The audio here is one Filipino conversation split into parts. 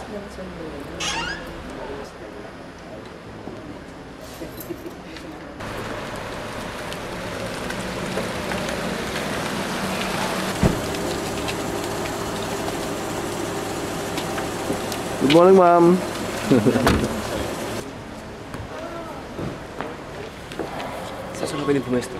Good morning, ma'am. Saan ka pwedeng pumesto?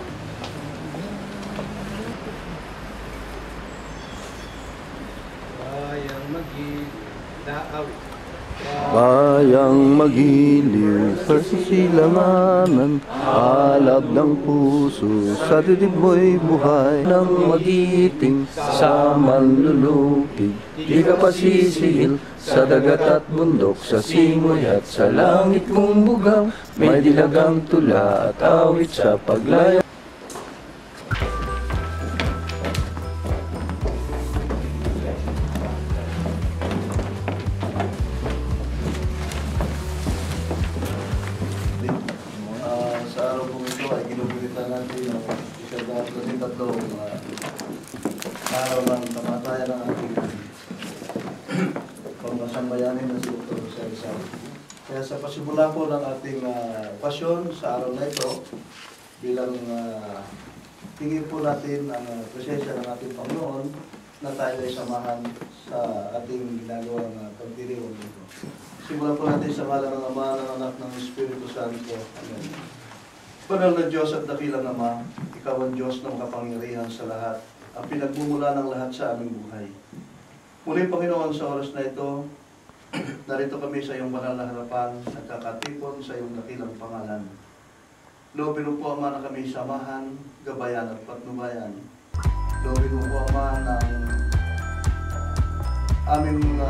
Bayang magiliw sa silanganan, alab ng puso sa dibdib mo'y buhay. Nang magiting sa manlulupig, di ka pasisihil sa dagat at bundok, sa simoy at sa langit kong bugaw. May dilagang tula at awit sa paglayo. Sa araw po ito ay ginugulitan natin ang tatlong araw ng kamatayan ng ating pangmasambayanin na si Dr. Rizal. Kaya sa pasimula po ng ating pasyon sa araw na ito, bilang tingin po natin ang presensya ng ating Panginoon na tayo ay samahan sa ating ginagawang pagdiriwang ito. Simulan po natin sa ngalan ng Ama, ng Anak, ng Espiritu Santo. Amen. Banal na Diyos at dakilang Ama, Ikaw ang Diyos na makapangyarihan sa lahat, ang pinagmumula ng lahat sa aming buhay. Muli, Panginoon, sa oras na ito, narito kami sa iyong banal na harapan, nagkakatipon sa iyong dakilang pangalan. Loobin mo po, Ama, na kami samahan, gabayan at patnubayan. Loobin mo po, Ama, ng aming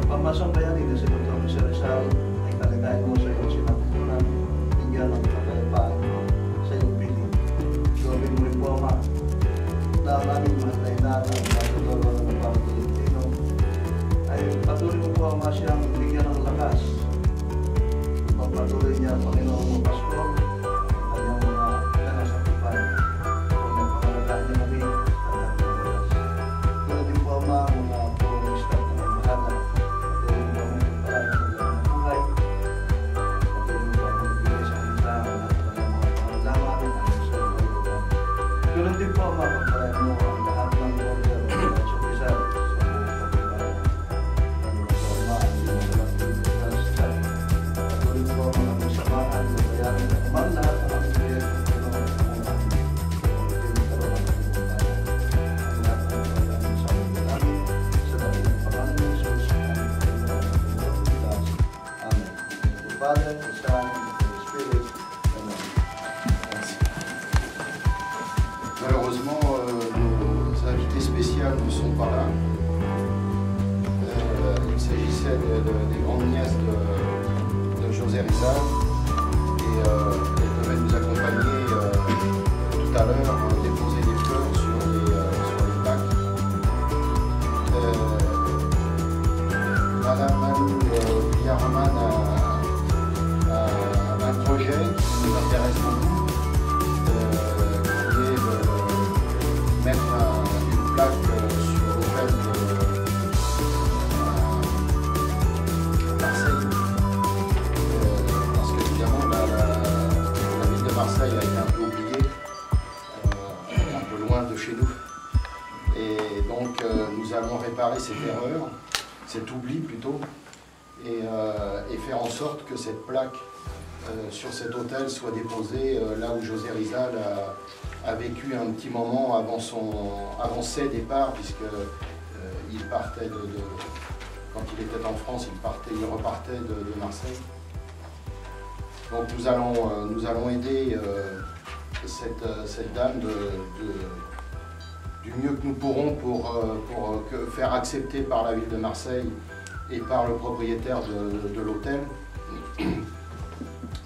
pamasambayanin na si Dr. Rizal ay kalagayan mo sa iyong sinapunan, bigyan ng kapayapaan sa iyong piling. Loobin mo rin po, Ama, na ang aming mahal na ina ng matutulong ng Pilipino ay patuloy mo po, Ama, siyang bigyan ng lakas. Pagpatuloy niya, Panginoong Mapastor, kanyang mga nanasakupan. Kung magpapalagaan niya kami, kanyang lakas. Ganoon din po, Ama, ang mga purong staff na may mahana. Patuloy mo ang pagpalain ng kanyang buhay. Patuloy mo ang magbigay sa kanila at kanyang mga pangalaman at sa buhay. Ganoon din po, Ama, pagpalain mo ang lahat ng order o mga supisal sa buong pagpapalain. Ganoon po, Ama, ang iyong walang pinagkasal. Patuloy mo ang mga kasamaan na bayaran na kuman lahat ng aming biyaya ng Panginoon at ang aming pinagkaroon ng pagpapalain. Ang lahat ng pagpapalain sa aming namin, sa dating ng Panginoon Jesus, aming Panginoon at Panginoon Pilas. Amen. The Father, the Son, and the Spirit. Amen. Malheureusement, nos invités spéciaux ne sont pas là. Il s'agissait des grandes nièces de José Rizal et elles devaient nous accompagner tout à l'heure, déposer des fleurs sur les plaques. Madame Malou, Villaroman a un projet qui nous intéresse beaucoup, qui est de mettre une plaque sur l'hôtel de Marseille. Parce qu'évidemment, la ville de Marseille a été un peu oubliée, un peu loin de chez nous. Et donc, nous allons réparer cette erreur, cet oubli plutôt, et faire en sorte que cette plaque sur cet hôtel soit déposée là où José Rizal a vécu un petit moment avant ses départs, puisque il partait quand il était en France, il repartait de Marseille. Donc nous allons aider cette dame du mieux que nous pourrons pour faire accepter par la ville de Marseille et par le propriétaire de l'hôtel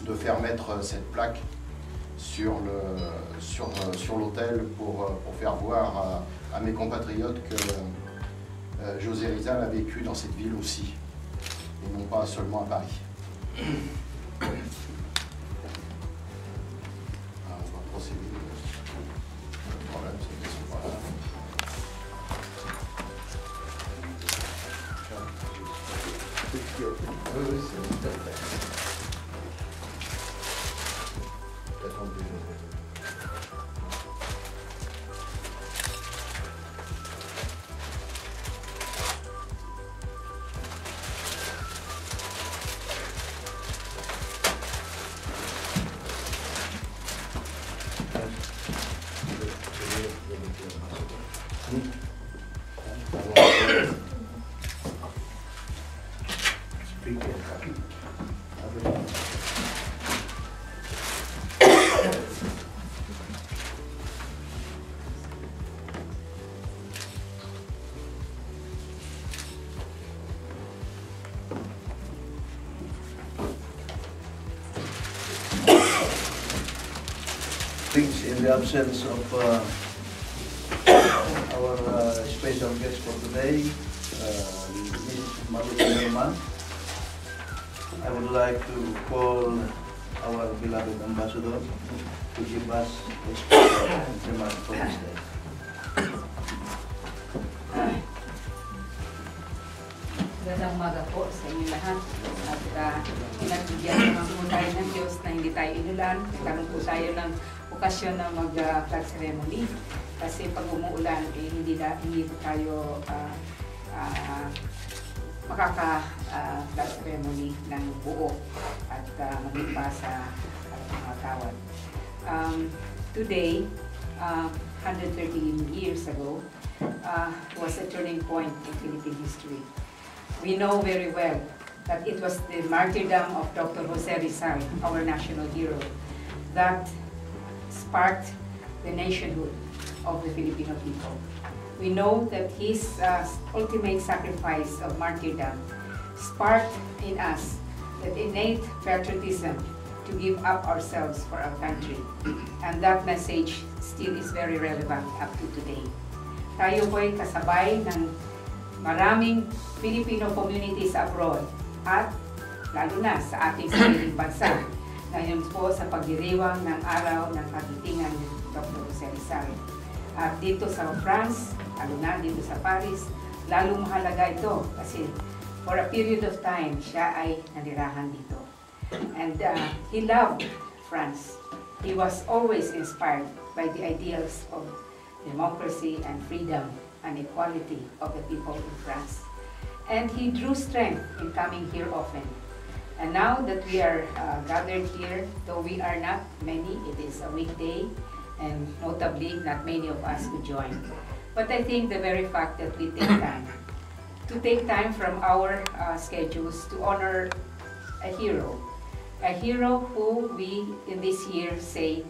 de faire mettre cette plaque sur l'hôtel pour faire voir à mes compatriotes que José Rizal a vécu dans cette ville aussi, et non pas seulement à Paris. Alors, on va procéder. Le problème, c'est qu'ils sont pas là. things in the absence of our special guest for today, Ms. Malou Villaroman. I would like to call our beloved ambassador to give us a special remark for this day. Magandang umaga po sa inyo lahat. At pinagbigyan naman po tayo ng Diyos na hindi tayo inulan. Nagkaroon po tayo ng okasyon na mag-flag ceremony. Kasi pag umuulan, hindi po tayo makaka-flag ceremony ng buo at maging pa sa mga kawat. Today, 113 years ago, was a turning point in Philippine history. We know very well that it was the martyrdom of Dr. Jose Rizal, our national hero, that sparked the nationhood of the Filipino people. We know that his ultimate sacrifice of martyrdom sparked in us that innate patriotism to give up ourselves for our country. And that message still is very relevant up to today. Tayo po'y kasabay ng maraming Filipino communities abroad at lalo na sa ating sariling bansa. Ngayon po sa pagdiriwang ng araw ng kagitingan ni Dr. Jose Rizal. At dito sa France, lalo na dito sa Paris, lalong mahalaga ito kasi for a period of time, siya ay nanirahan dito. And he loved France. He was always inspired by the ideals of democracy and freedom and equality of the people in France. And he drew strength in coming here often. And now that we are gathered here, though we are not many, it is a weekday, and notably not many of us could join. But I think the very fact that we take time from our schedules to honor a hero who we in this year say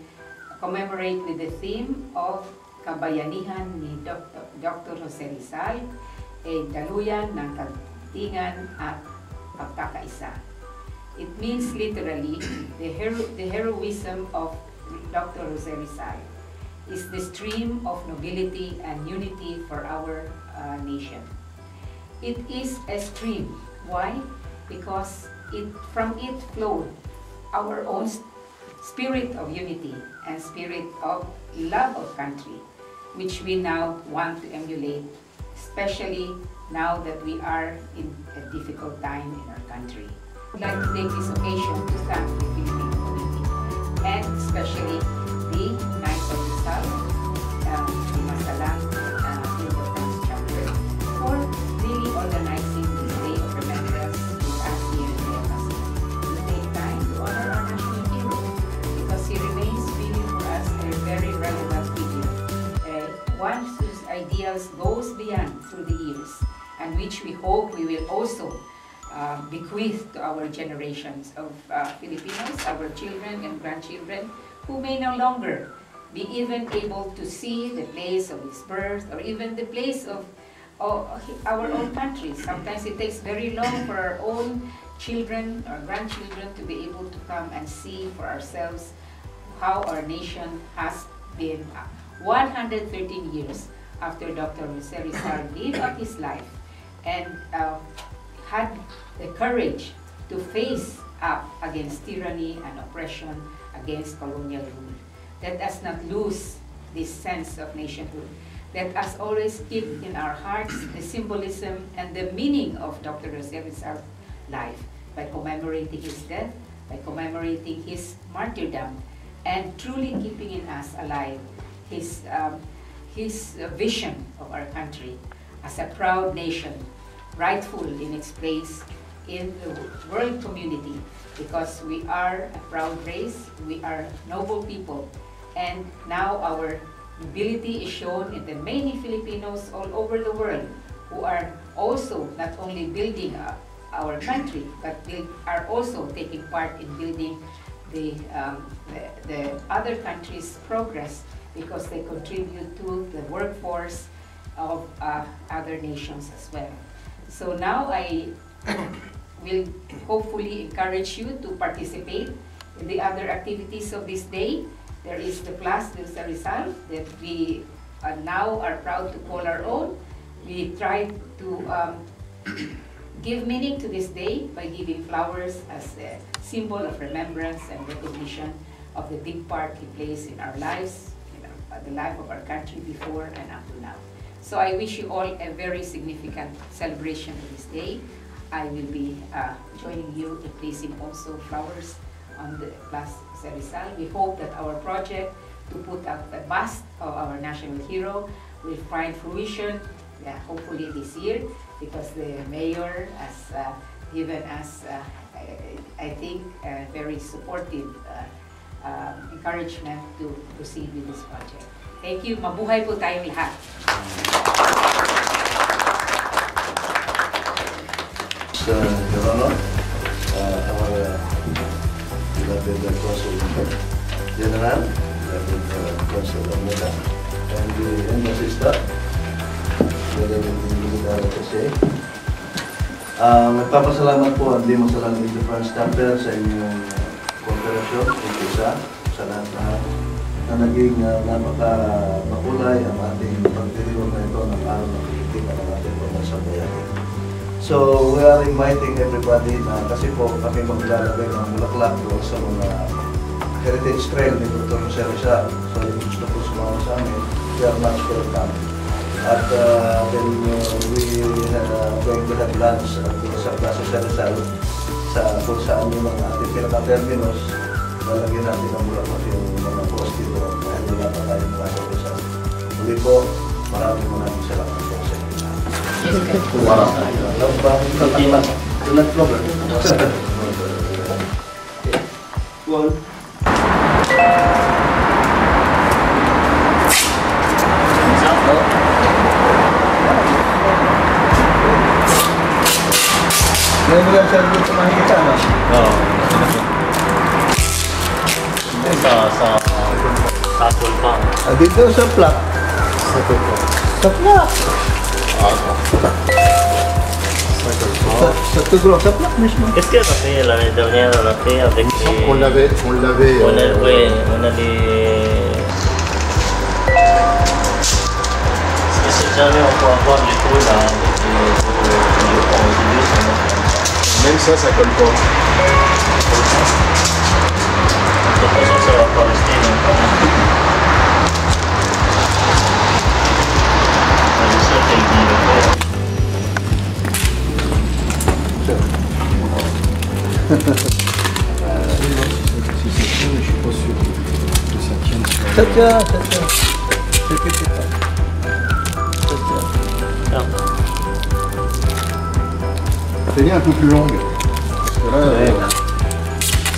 commemorate with the theme of kabayanihan ni Dr. Jose Rizal, daluyan ng kagitingan at pagkakaisa. It means literally the heroism of Dr. Jose Rizal is the stream of nobility and unity for our nation. It is a stream. Why? Because from it flowed our own spirit of unity and spirit of love of country, which we now want to emulate, especially now that we are in a difficult time in our country. I'd like to take this occasion to thank the Philippine community, and especially the Knights of Rizal, the Masalang Inter France Chapter, for really organizing this day of remembrance with us here in the embassy. We take time to honor our national hero because he remains really for us a very relevant figure. One whose ideals goes beyond through the years, and which we hope we will also bequeath to our generations of Filipinos, our children and grandchildren, who may no longer be even able to see the place of his birth or even the place of our own country. Sometimes it takes very long for our own children or grandchildren to be able to come and see for ourselves how our nation has been 113 years after Dr. Jose Rizal gave up his life and had the courage to face up against tyranny and oppression, against colonial rule. Let us not lose this sense of nationhood. Let us always keep in our hearts the symbolism and the meaning of Dr. Jose Rizal's life by commemorating his death, by commemorating his martyrdom, and truly keeping in us alive his vision of our country as a proud nation, rightful in its place in the world community, because we are a proud race, we are noble people, and now our nobility is shown in the many Filipinos all over the world who are also not only building our country, but are also taking part in building the other countries' progress, because they contribute to the workforce of other nations as well. So now I will hopefully encourage you to participate in the other activities of this day, There is the Place de Rizal that we now are proud to call our own. We tried to give meaning to this day by giving flowers as a symbol of remembrance and recognition of the big part he plays in our lives, the life of our country before and up to now. So I wish you all a very significant celebration of this day. I will be joining you in placing also flowers on the Place de Rizal. We hope that our project to put up a bust of our national hero will find fruition, hopefully this year, because the mayor has given us, I think, a very supportive encouragement to proceed with this project. Thank you. Mabuhay po tayong lahat. Your Honor, our beloved Consul General, beloved Consul Ameda, and the embassy staff, together with the military attaché. Nagpapasalamat po ang Dimo sa Langit Defense Chapter sa inyong kooperasyon, sa lahat-lahat na naging napaka-makulay ang ating pagdiriwang na ito ng araw ng Pilipinas ng ating pamansang bayani. So, we are inviting everybody na kasi po kami maglalagay ng bulaklak doon sa mga heritage trail ni Dr. Jose Rizal. So, yung gusto po sumama sa amin, we are much welcome. At then we are going to have lunch sa Plaza Jose Rizal kung saan yung mga ating pinaka-terminus, lalagyan natin ng bulaklak yung mga posti doon dahil wala pa tayong Plaza Rizal. Muli po, maraming salamat po sa inyo. Wow. Do not problem. Well. Ngayon mo lang siya dito makikita, no? Oo. Sa tulpang. Dito sa plak. Sa plak. Ça te doit sa plak mismo. Qu'est-ce qu'elle a fait l'année dernière? Elle a fait avec les... On l'avait... Oui, on a des... Si jamais on peut avoir les trous là, Même ça colle pas. De toute façon, ça va pas rester longtemps. C'est ça qui dit le fait. Si ça tient, mais je suis pas sûr que ça tienne sur... Ça tient. C'est pas. Ça tient. C'est bien un peu plus longue. Parce que là,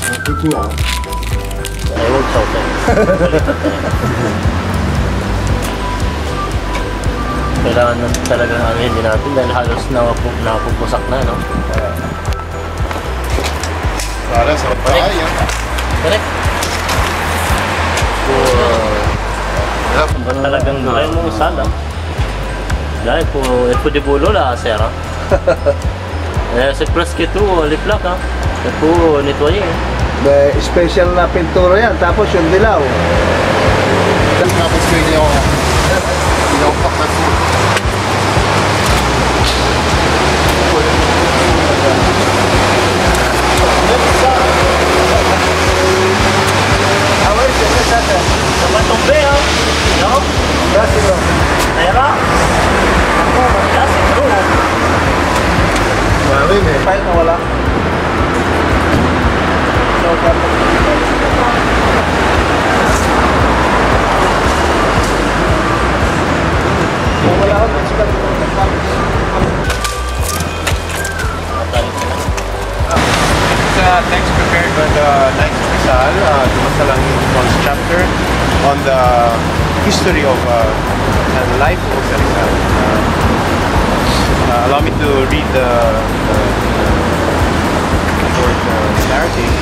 c'est un peu court. Hein. I won't tell them. Kailangan na talagang din natin dahil halos napupusak na, no? Voilà, ça va pareil. Hein. Correct. Talagang buhay mo usada. Dahil po di bulo la sera. C'est presque tout les plaques, hein. C'est pour nettoyer. May special na pintura yan, tapos yung dilaw. Parce qu'il est en porte-à-faux. Ah oui, c'est ça. Ça va tomber, hein? Non? Là, c'est bon. Ça ira? Là, c'est trop. Bah oui, mais... File na wala. Text prepared by the Knights of Rizal, Dumasalang's chapter on the history of and life of Rizal. Allow me to read the short narrative.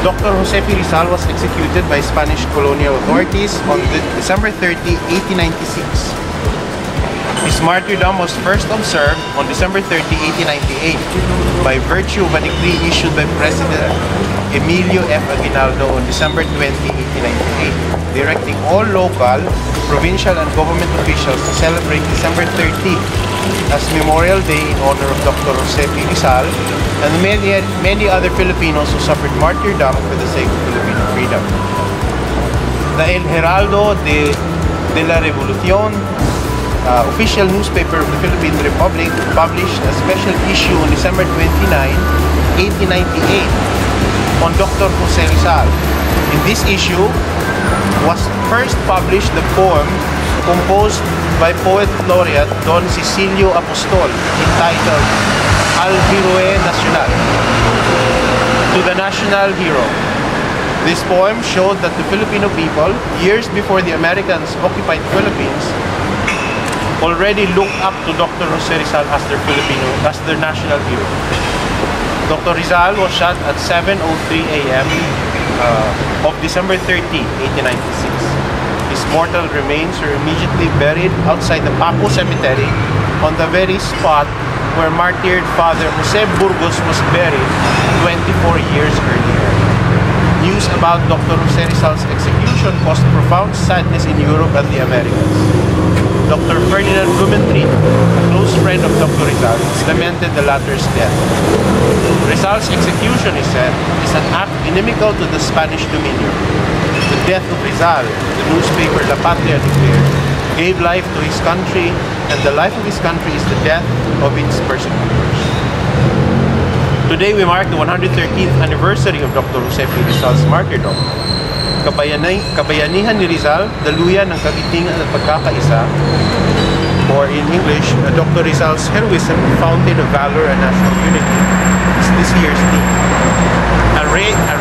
Dr. Jose P. Rizal was executed by Spanish colonial authorities on December 30, 1896. His martyrdom was first observed on December 30, 1898 by virtue of a decree issued by President Emilio F. Aguinaldo on December 20, 1898, directing all local, provincial, and government officials to celebrate December 30 as Memorial Day in honor of Dr. Jose P. Rizal and many other Filipinos who suffered martyrdom for the sake of Filipino freedom. The El Heraldo de la Revolucion, official newspaper of the Philippine Republic, published a special issue on December 29, 1898 on Dr. Jose Rizal. In this issue was first published the poem composed by poet laureate Don Cecilio Apostol entitled Al Héroe Nacional, to the national hero. This poem showed that the Filipino people, years before the Americans occupied the Philippines, already looked up to Dr. Jose Rizal as their national hero. Dr. Rizal was shot at 7:03 a.m. Of December 30, 1896. His mortal remains were immediately buried outside the Paco Cemetery on the very spot where martyred Father Jose Burgos was buried 24 years earlier. News about Dr. Jose Rizal's execution caused profound sadness in Europe and the Americas. Dr. Ferdinand Blumentritt, a close friend of Dr. Rizal, lamented the latter's death. Rizal's execution, he said, is an act inimical to the Spanish dominion. The death of Rizal, the newspaper La Patria declared, gave life to his country, and the life of his country is the death of its persecutors. Today we mark the 113th anniversary of Dr. Jose P. Rizal's martyrdom. Kabayanihan ni Rizal, daluyan ng kagitingan at pagkakaisa, or in English, Dr. Rizal's heroism, fountain of valor and national unity, is this year's theme. A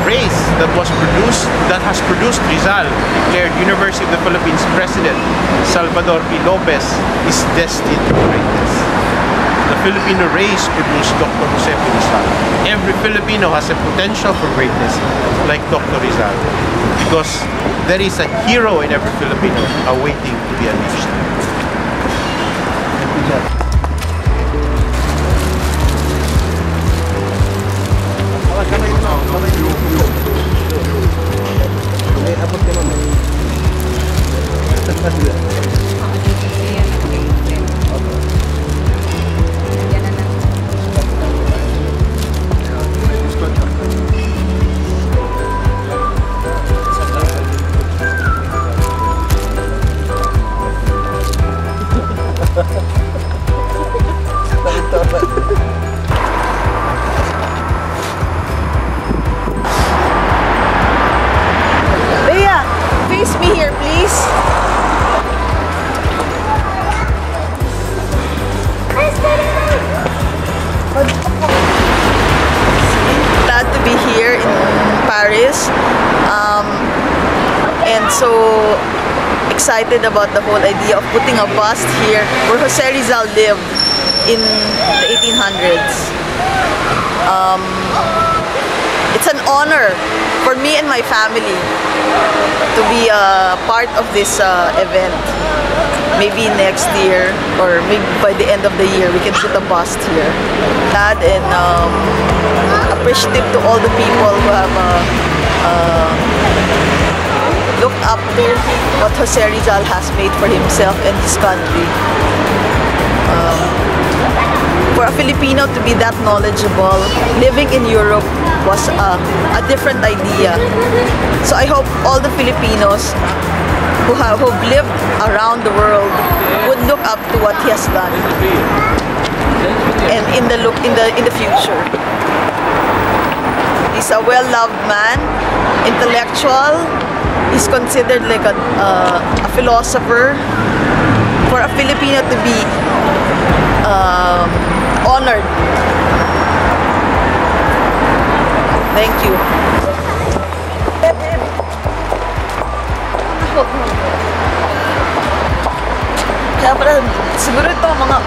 race that has produced Rizal, declared University of the Philippines President Salvador P. Lopez, is destined to greatness. The Filipino race produced Dr. Jose P. Rizal. Every Filipino has a potential for greatness, like Dr. Rizal, because there is a hero in every Filipino awaiting to be unleashed. Glad to be here in Paris, and so excited about the whole idea of putting a bust here where Jose Rizal lived in the 1800s. It's an honor for me and my family to be a part of this event. Maybe next year, or maybe by the end of the year, we can put a bust here. Glad and appreciative to all the people who have looked up to what Jose Rizal has made for himself and his country. For a Filipino to be that knowledgeable, living in Europe was a different idea. So I hope all the Filipinos who've lived around the world would look up to what he has done, and in the future. He's a well-loved man, intellectual. He's considered like a philosopher. For a Filipino to be honored. Thank you. Kaya pala, siguro ito mga